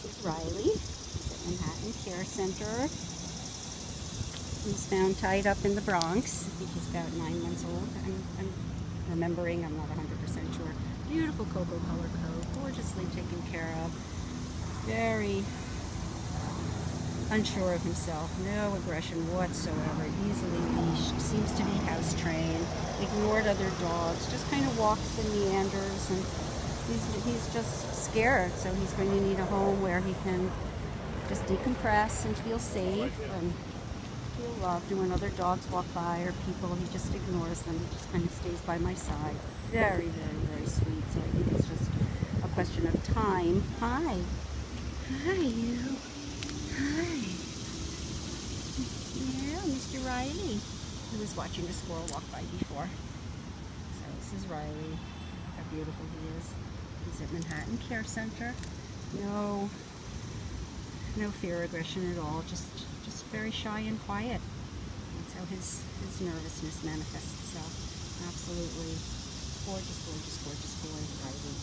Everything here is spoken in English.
This is Riley. He's at Manhattan Care Center. He's found tied up in the Bronx. I think he's about 9 months old. I'm remembering, I'm not 100% sure. Beautiful cocoa color coat, gorgeously taken care of. Very unsure of himself, no aggression whatsoever, easily leashed, seems to be house trained, ignored other dogs, just kind of walks and meanders, and he's just scared, so he's going to need a home where he can just decompress and feel safe and feel loved. And when other dogs walk by or people, he just ignores them, he just kind of stays by my side. Very, very, very sweet, so I think it's just a question of time. Hi. Hi, you. Hi. Yeah, Mr. Riley. He was watching a squirrel walk by before. So this is Riley. Look how beautiful he is. He's at Manhattan Care Center. No fear or aggression at all. Just very shy and quiet. That's how his nervousness manifests itself. Absolutely gorgeous, gorgeous, gorgeous boy, Riley.